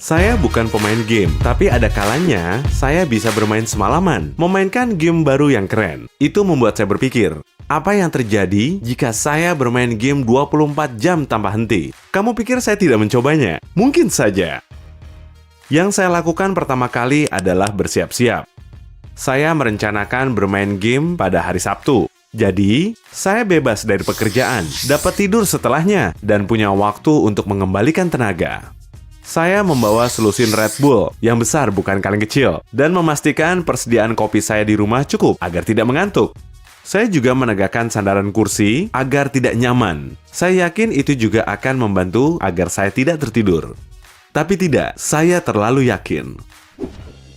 Saya bukan pemain game, tapi ada kalanya saya bisa bermain semalaman, memainkan game baru yang keren. Itu membuat saya berpikir, apa yang terjadi jika saya bermain game 24 jam tanpa henti? Kamu pikir saya tidak mencobanya? Mungkin saja. Yang saya lakukan pertama kali adalah bersiap-siap. Saya merencanakan bermain game pada hari Sabtu. Jadi, saya bebas dari pekerjaan, dapat tidur setelahnya, dan punya waktu untuk mengembalikan tenaga. Saya membawa selusin Red Bull yang besar bukan kaleng kecil dan memastikan persediaan kopi saya di rumah cukup agar tidak mengantuk. Saya juga menegakkan sandaran kursi agar tidak nyaman. Saya yakin itu juga akan membantu agar saya tidak tertidur. Tapi tidak, saya terlalu yakin.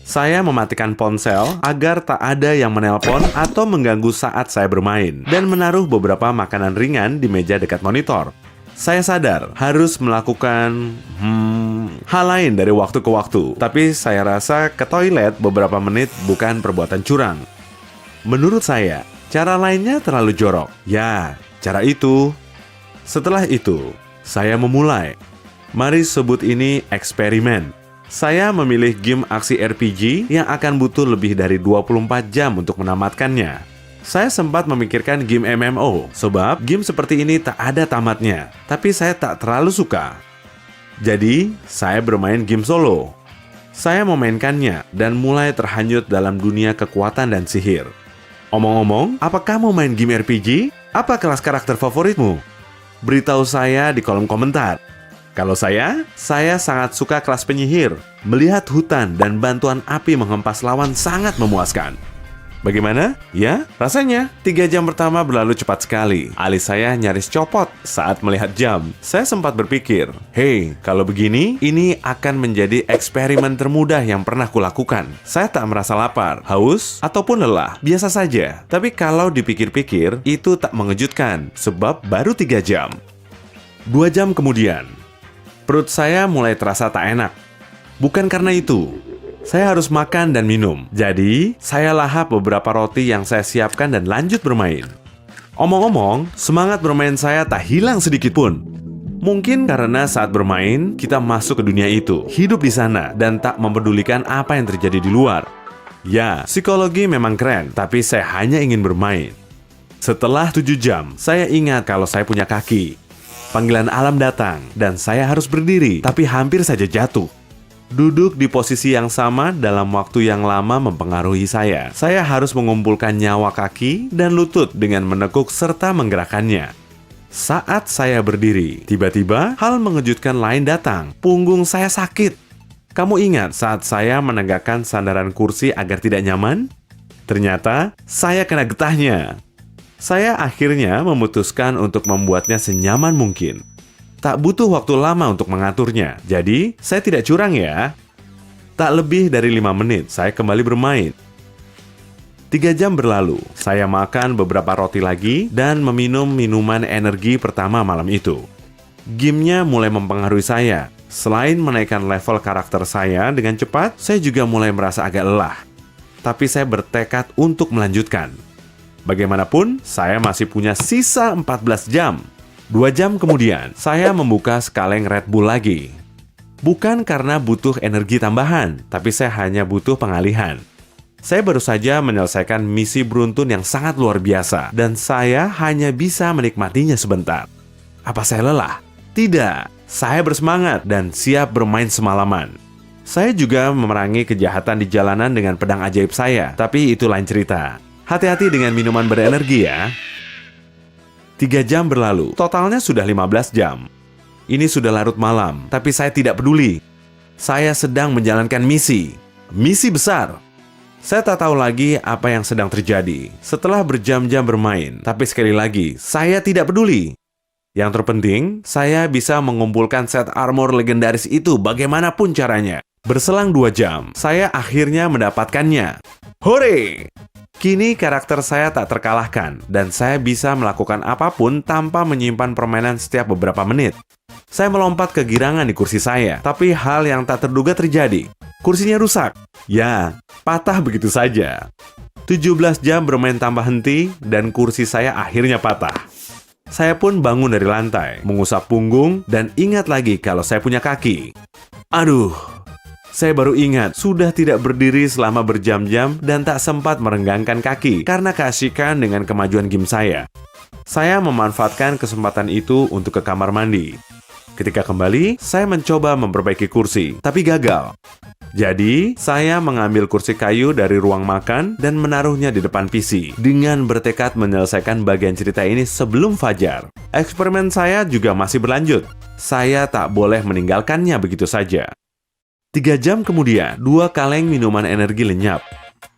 Saya mematikan ponsel agar tak ada yang menelpon atau mengganggu saat saya bermain dan menaruh beberapa makanan ringan di meja dekat monitor. Saya sadar harus melakukan hal lain dari waktu ke waktu, tapi saya rasa ke toilet beberapa menit bukan perbuatan curang. Menurut saya, cara lainnya terlalu jorok. Ya, cara itu. Setelah itu, saya memulai. Mari sebut ini eksperimen. Saya memilih game aksi RPG yang akan butuh lebih dari 24 jam untuk menamatkannya. Saya sempat memikirkan game MMO, sebab game seperti ini tak ada tamatnya, tapi saya tak terlalu suka. Jadi, saya bermain game solo. Saya memainkannya dan mulai terhanyut dalam dunia kekuatan dan sihir. Omong-omong, apa kamu main game RPG? Apa kelas karakter favoritmu? Beritahu saya di kolom komentar. Kalau saya sangat suka kelas penyihir. Melihat hutan dan bantuan api menghempas lawan sangat memuaskan. Bagaimana? Ya, rasanya 3 jam pertama berlalu cepat sekali. Alis saya nyaris copot saat melihat jam. Saya sempat berpikir, hey, kalau begini, ini akan menjadi eksperimen termudah yang pernah kulakukan. Saya tak merasa lapar, haus, ataupun lelah. Biasa saja. Tapi kalau dipikir-pikir, itu tak mengejutkan, sebab baru 3 jam. 2 jam kemudian, perut saya mulai terasa tak enak. Bukan karena itu. Saya harus makan dan minum. Jadi, saya lahap beberapa roti yang saya siapkan dan lanjut bermain. Omong-omong, semangat bermain saya tak hilang sedikit pun. Mungkin karena saat bermain, kita masuk ke dunia itu, hidup di sana, dan tak mempedulikan apa yang terjadi di luar. Ya, psikologi memang keren, tapi saya hanya ingin bermain. Setelah 7 jam, saya ingat kalau saya punya kaki. Panggilan alam datang, dan saya harus berdiri, tapi hampir saja jatuh. Duduk di posisi yang sama dalam waktu yang lama mempengaruhi saya. Saya harus mengumpulkan nyawa kaki dan lutut dengan menekuk serta menggerakkannya. Saat saya berdiri, tiba-tiba hal mengejutkan lain datang. Punggung saya sakit. Kamu ingat saat saya menegakkan sandaran kursi agar tidak nyaman? Ternyata saya kena getahnya. Saya akhirnya memutuskan untuk membuatnya senyaman mungkin. Tak butuh waktu lama untuk mengaturnya, jadi saya tidak curang ya. Tak lebih dari 5 menit, saya kembali bermain. 3 jam berlalu, saya makan beberapa roti lagi dan meminum minuman energi pertama malam itu. Gamenya mulai mempengaruhi saya. Selain menaikkan level karakter saya dengan cepat, saya juga mulai merasa agak lelah. Tapi saya bertekad untuk melanjutkan. Bagaimanapun, saya masih punya sisa 14 jam. 2 jam kemudian, saya membuka sekaleng Red Bull lagi. Bukan karena butuh energi tambahan, tapi saya hanya butuh pengalihan. Saya baru saja menyelesaikan misi beruntun yang sangat luar biasa, dan saya hanya bisa menikmatinya sebentar. Apa saya lelah? Tidak, saya bersemangat dan siap bermain semalaman. Saya juga memerangi kejahatan di jalanan dengan pedang ajaib saya, tapi itu lain cerita. Hati-hati dengan minuman berenergi ya. 3 jam berlalu, totalnya sudah 15 jam. Ini sudah larut malam, tapi saya tidak peduli. Saya sedang menjalankan misi besar. Saya tak tahu lagi apa yang sedang terjadi setelah berjam-jam bermain, tapi sekali lagi, saya tidak peduli. Yang terpenting, saya bisa mengumpulkan set armor legendaris itu bagaimanapun caranya. Berselang 2 jam, saya akhirnya mendapatkannya. Hore! Kini karakter saya tak terkalahkan, dan saya bisa melakukan apapun tanpa menyimpan permainan setiap beberapa menit. Saya melompat ke girangan di kursi saya, tapi hal yang tak terduga terjadi. Kursinya rusak. Ya, patah begitu saja. 17 jam bermain tanpa henti, dan kursi saya akhirnya patah. Saya pun bangun dari lantai, mengusap punggung, dan ingat lagi kalau saya punya kaki. Aduh, Saya baru ingat, sudah tidak berdiri selama berjam-jam dan tak sempat merenggangkan kaki karena keasikan dengan kemajuan game saya. Saya memanfaatkan kesempatan itu untuk ke kamar mandi. Ketika kembali, saya mencoba memperbaiki kursi, tapi gagal. Jadi, saya mengambil kursi kayu dari ruang makan dan menaruhnya di depan PC dengan bertekad menyelesaikan bagian cerita ini sebelum fajar. Eksperimen saya juga masih berlanjut. Saya tak boleh meninggalkannya begitu saja. 3 jam kemudian, 2 kaleng minuman energi lenyap.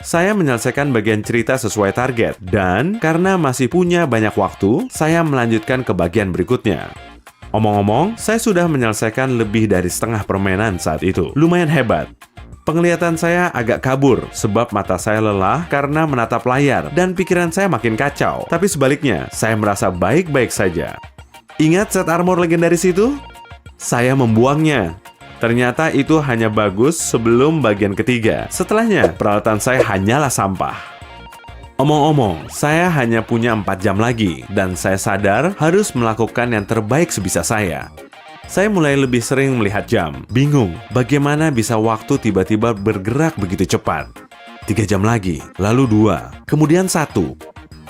Saya menyelesaikan bagian cerita sesuai target, dan karena masih punya banyak waktu, saya melanjutkan ke bagian berikutnya. Omong-omong, saya sudah menyelesaikan lebih dari setengah permainan saat itu. Lumayan hebat. Penglihatan saya agak kabur, sebab mata saya lelah karena menatap layar, dan pikiran saya makin kacau. Tapi sebaliknya, saya merasa baik-baik saja. Ingat set armor legendaris itu? Saya membuangnya. Ternyata itu hanya bagus sebelum bagian ketiga. Setelahnya, peralatan saya hanyalah sampah. Omong-omong, saya hanya punya 4 jam lagi, dan saya sadar harus melakukan yang terbaik sebisa saya. Saya mulai lebih sering melihat jam, bingung bagaimana bisa waktu tiba-tiba bergerak begitu cepat. 3 jam lagi, lalu 2, kemudian 1.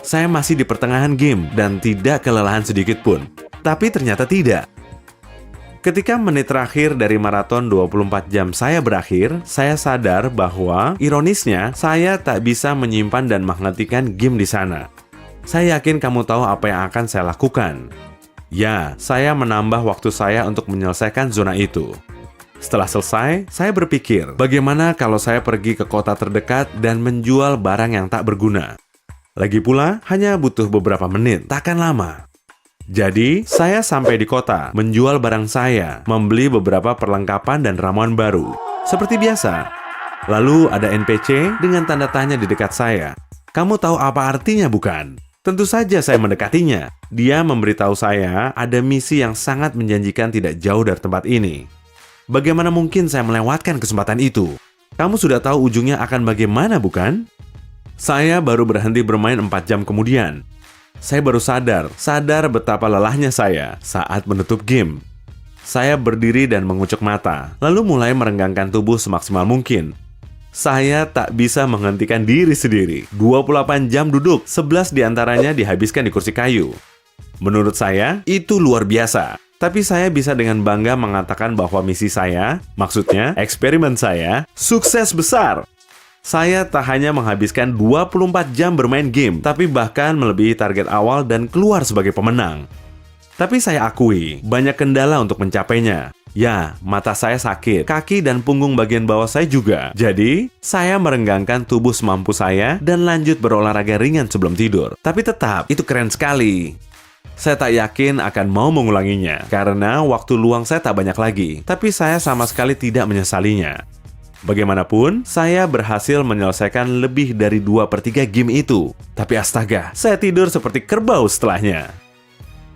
Saya masih di pertengahan game dan tidak kelelahan sedikit pun. Tapi ternyata tidak. Ketika menit terakhir dari maraton 24 jam saya berakhir, saya sadar bahwa, ironisnya, saya tak bisa menyimpan dan menghentikan game di sana. Saya yakin kamu tahu apa yang akan saya lakukan. Ya, saya menambah waktu saya untuk menyelesaikan zona itu. Setelah selesai, saya berpikir, bagaimana kalau saya pergi ke kota terdekat dan menjual barang yang tak berguna? Lagi pula, hanya butuh beberapa menit, takkan lama. Jadi, saya sampai di kota, menjual barang saya, membeli beberapa perlengkapan dan ramuan baru. Seperti biasa. Lalu ada NPC dengan tanda tanya di dekat saya. Kamu tahu apa artinya bukan? Tentu saja saya mendekatinya. Dia memberitahu saya ada misi yang sangat menjanjikan tidak jauh dari tempat ini. Bagaimana mungkin saya melewatkan kesempatan itu? Kamu sudah tahu ujungnya akan bagaimana bukan? Saya baru berhenti bermain 4 jam kemudian. Saya baru sadar betapa lelahnya saya saat menutup game. Saya berdiri dan mengucuk mata, lalu mulai merenggangkan tubuh semaksimal mungkin. Saya tak bisa menghentikan diri sendiri. 28 jam duduk, 11 diantaranya dihabiskan di kursi kayu. Menurut saya, itu luar biasa. Tapi saya bisa dengan bangga mengatakan bahwa misi saya, maksudnya eksperimen saya, sukses besar. Saya tak hanya menghabiskan 24 jam bermain game, tapi bahkan melebihi target awal dan keluar sebagai pemenang. Tapi saya akui, banyak kendala untuk mencapainya. Ya, mata saya sakit, kaki dan punggung bagian bawah saya juga. Jadi, saya merenggangkan tubuh semampu saya dan lanjut berolahraga ringan sebelum tidur. Tapi tetap, itu keren sekali. Saya tak yakin akan mau mengulanginya, karena waktu luang saya tak banyak lagi. Tapi saya sama sekali tidak menyesalinya. Bagaimanapun, saya berhasil menyelesaikan lebih dari 2/3 game itu. Tapi astaga, saya tidur seperti kerbau setelahnya.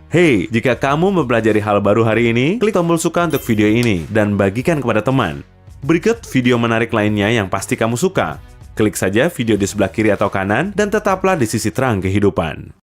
Hey, jika kamu mempelajari hal baru hari ini, klik tombol suka untuk video ini dan bagikan kepada teman. Berikut video menarik lainnya yang pasti kamu suka. Klik saja video di sebelah kiri atau kanan dan tetaplah di sisi terang kehidupan.